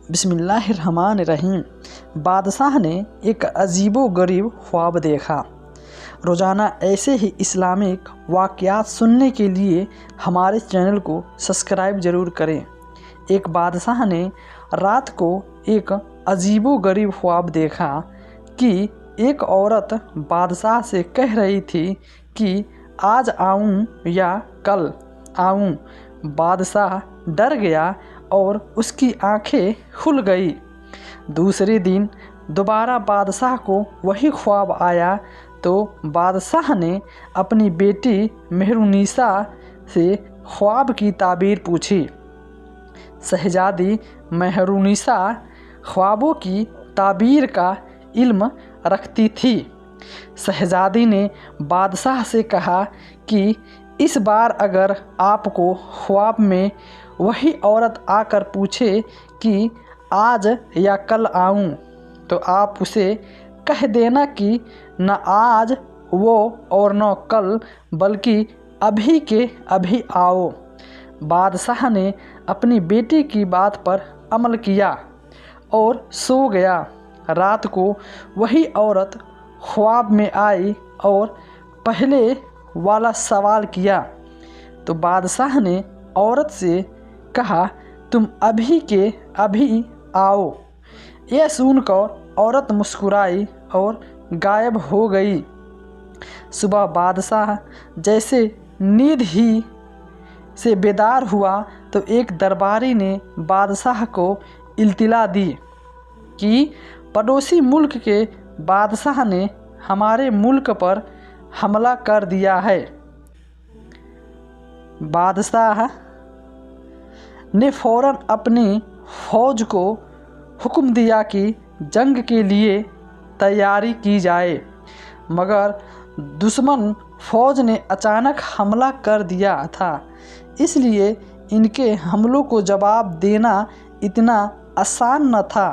बिस्मिल्लाहिर्रहमानिर्रहीम। बादशाह ने एक अजीबो-गरीब ख्वाब देखा। रोज़ाना ऐसे ही इस्लामिक वाक़यात सुनने के लिए हमारे चैनल को सब्सक्राइब ज़रूर करें। एक बादशाह ने रात को एक अजीबो-गरीब ख्वाब देखा कि एक औरत बादशाह से कह रही थी कि आज आऊँ या कल आऊँ। बादशाह डर गया और उसकी आंखें खुल गई। दूसरे दिन दोबारा बादशाह को वही ख्वाब आया तो बादशाह ने अपनी बेटी मेहरुनिसा से ख्वाब की ताबीर पूछी। शहजादी मेहरुनिसा ख्वाबों की ताबीर का इल्म रखती थी। शहजादी ने बादशाह से कहा कि इस बार अगर आपको ख्वाब में वही औरत आकर पूछे कि आज या कल आऊँ तो आप उसे कह देना कि न आज वो और न कल बल्कि अभी के अभी आओ। बादशाह ने अपनी बेटी की बात पर अमल किया और सो गया। रात को वही औरत ख्वाब में आई और पहले वाला सवाल किया तो बादशाह ने औरत से कहा तुम अभी के अभी आओ। यह सुनकर औरत मुस्कुराई और गायब हो गई। सुबह बादशाह जैसे नींद ही से बेदार हुआ तो एक दरबारी ने बादशाह को इल्तिला दी कि पड़ोसी मुल्क के बादशाह ने हमारे मुल्क पर हमला कर दिया है। बादशाह ने फ़ौरन अपनी फ़ौज को हुक्म दिया कि जंग के लिए तैयारी की जाए, मगर दुश्मन फ़ौज ने अचानक हमला कर दिया था, इसलिए इनके हमलों को जवाब देना इतना आसान न था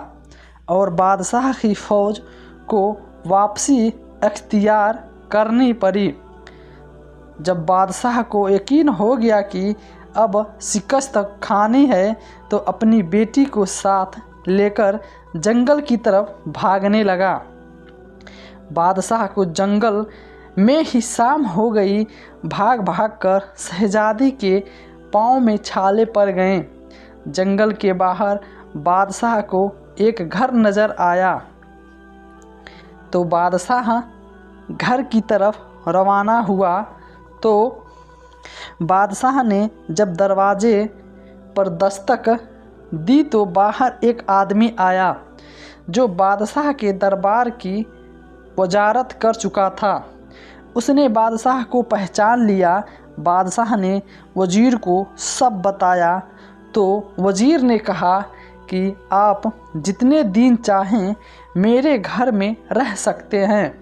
और बादशाह की फ़ौज को वापसी अख्तियार करनी पड़ी। जब बादशाह को यकीन हो गया कि अब शिकस्त खानी है तो अपनी बेटी को साथ लेकर जंगल की तरफ भागने लगा। बादशाह को जंगल में ही शाम हो गई। भाग भाग कर शहजादी के पाँव में छाले पड़ गए। जंगल के बाहर बादशाह को एक घर नज़र आया तो बादशाह घर की तरफ रवाना हुआ तो बादशाह ने जब दरवाजे पर दस्तक दी तो बाहर एक आदमी आया जो बादशाह के दरबार की वजारत कर चुका था। उसने बादशाह को पहचान लिया। बादशाह ने वज़ीर को सब बताया तो वज़ीर ने कहा कि आप जितने दिन चाहें मेरे घर में रह सकते हैं,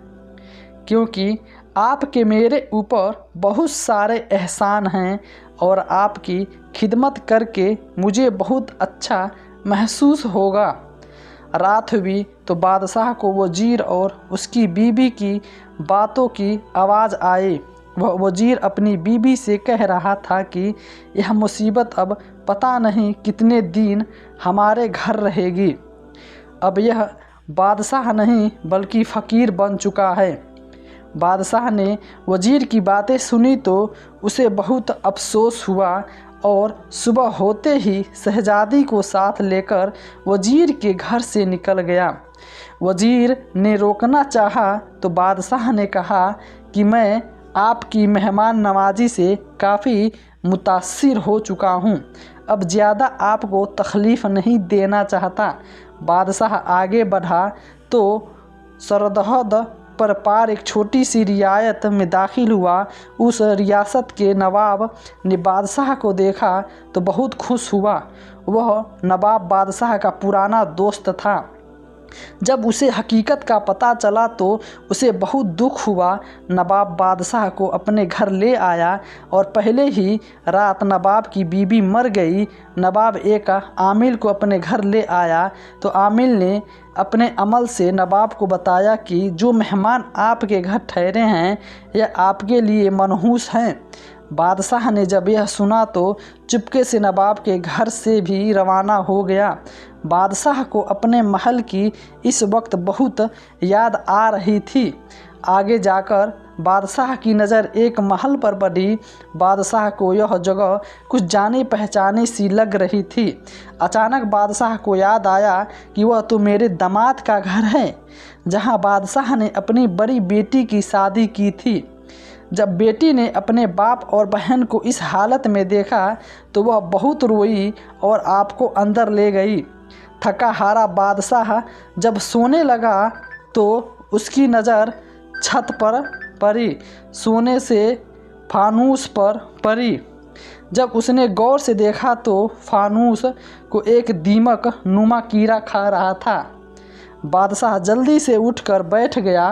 क्योंकि आपके मेरे ऊपर बहुत सारे एहसान हैं और आपकी खिदमत करके मुझे बहुत अच्छा महसूस होगा। रात हुई तो बादशाह को वज़ीर और उसकी बीबी की बातों की आवाज़ आई। वह वज़ीर अपनी बीबी से कह रहा था कि यह मुसीबत अब पता नहीं कितने दिन हमारे घर रहेगी। अब यह बादशाह नहीं बल्कि फ़कीर बन चुका है। बादशाह ने वज़ीर की बातें सुनी तो उसे बहुत अफसोस हुआ और सुबह होते ही शहजादी को साथ लेकर वज़ीर के घर से निकल गया। वज़ीर ने रोकना चाहा तो बादशाह ने कहा कि मैं आपकी मेहमान नवाजी से काफ़ी मुतासिर हो चुका हूँ, अब ज़्यादा आपको तकलीफ़ नहीं देना चाहता। बादशाह आगे बढ़ा तो सरहद पर पार एक छोटी सी रियासत में दाखिल हुआ। उस रियासत के नवाब ने बादशाह को देखा तो बहुत खुश हुआ। वह नवाब बादशाह का पुराना दोस्त था। जब उसे हकीकत का पता चला तो उसे बहुत दुख हुआ। नवाब बादशाह को अपने घर ले आया और पहले ही रात नवाब की बीबी मर गई। नवाब एक आमिल को अपने घर ले आया तो आमिल ने अपने अमल से नवाब को बताया कि जो मेहमान आपके घर ठहरे हैं यह आपके लिए मनहूस हैं। बादशाह ने जब यह सुना तो चुपके से नवाब के घर से भी रवाना हो गया। बादशाह को अपने महल की इस वक्त बहुत याद आ रही थी। आगे जाकर बादशाह की नज़र एक महल पर पड़ी। बादशाह को यह जगह कुछ जाने पहचाने सी लग रही थी। अचानक बादशाह को याद आया कि वह तो मेरे दामाद का घर है, जहां बादशाह ने अपनी बड़ी बेटी की शादी की थी। जब बेटी ने अपने बाप और बहन को इस हालत में देखा तो वह बहुत रोई और आपको अंदर ले गई। थका हारा बादशाह जब सोने लगा तो उसकी नज़र छत पर पड़ी, सोने से फानूस पर पड़ी। जब उसने गौर से देखा तो फानूस को एक दीमक नुमा कीड़ा खा रहा था। बादशाह जल्दी से उठकर बैठ गया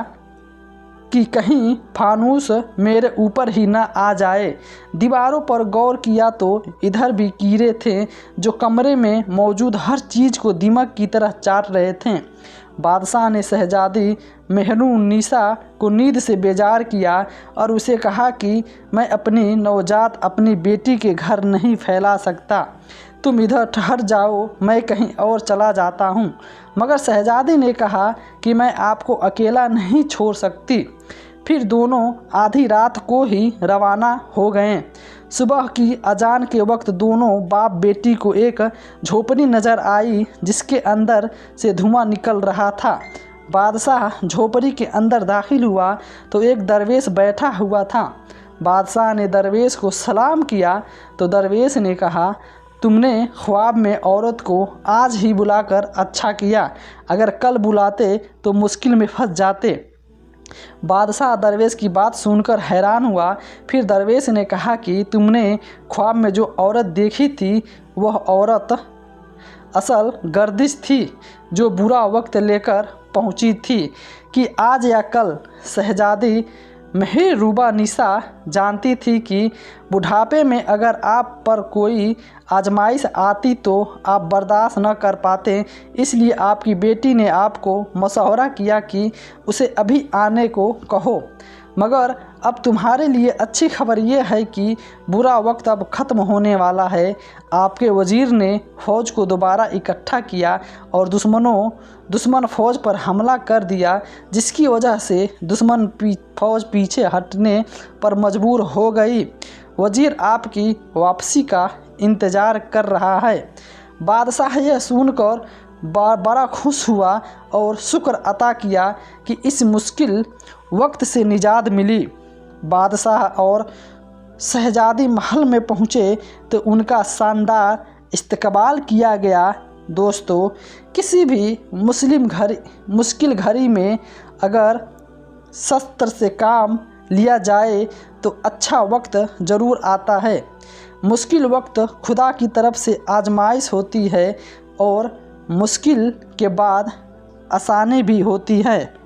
कि कहीं फानूस मेरे ऊपर ही न आ जाए। दीवारों पर गौर किया तो इधर भी कीड़े थे जो कमरे में मौजूद हर चीज़ को दीमक की तरह चाट रहे थे। बादशाह ने शहजादी मेहरुन्निसा को नींद से बेजार किया और उसे कहा कि मैं अपनी नवजात अपनी बेटी के घर नहीं फैला सकता, तुम इधर ठहर जाओ, मैं कहीं और चला जाता हूँ। मगर शहजादी ने कहा कि मैं आपको अकेला नहीं छोड़ सकती। फिर दोनों आधी रात को ही रवाना हो गए। सुबह की अजान के वक्त दोनों बाप बेटी को एक झोपड़ी नज़र आई जिसके अंदर से धुआं निकल रहा था। बादशाह झोपड़ी के अंदर दाखिल हुआ तो एक दरवेश बैठा हुआ था। बादशाह ने दरवेश को सलाम किया तो दरवेश ने कहा, तुमने ख्वाब में औरत को आज ही बुलाकर अच्छा किया, अगर कल बुलाते तो मुश्किल में फंस जाते। बादशाह दरवेश की बात सुनकर हैरान हुआ। फिर दरवेश ने कहा कि तुमने ख्वाब में जो औरत देखी थी वह औरत असल गर्दिश थी जो बुरा वक्त लेकर पहुंची थी कि आज या कल। शहजादी मेहरुन्निसा जानती थी कि बुढ़ापे में अगर आप पर कोई आजमाइश आती तो आप बर्दाश्त न कर पाते, इसलिए आपकी बेटी ने आपको मशवरा किया कि उसे अभी आने को कहो। मगर अब तुम्हारे लिए अच्छी खबर यह है कि बुरा वक्त अब ख़त्म होने वाला है। आपके वज़ीर ने फ़ौज को दोबारा इकट्ठा किया और दुश्मन फ़ौज पर हमला कर दिया, जिसकी वजह से दुश्मन फ़ौज पीछे हटने पर मजबूर हो गई। वज़ीर आपकी वापसी का इंतज़ार कर रहा है। बादशाह यह सुनकर बड़ा खुश हुआ और शुक्र अता किया कि इस मुश्किल वक्त से निजात मिली। बादशाह और शहजादी महल में पहुँचे तो उनका शानदार इस्तकबाल किया गया। दोस्तों, किसी भी मुश्किल घड़ी में अगर शस्त्र से काम लिया जाए तो अच्छा वक्त ज़रूर आता है। मुश्किल वक्त खुदा की तरफ से आजमाइश होती है और मुश्किल के बाद आसानी भी होती है।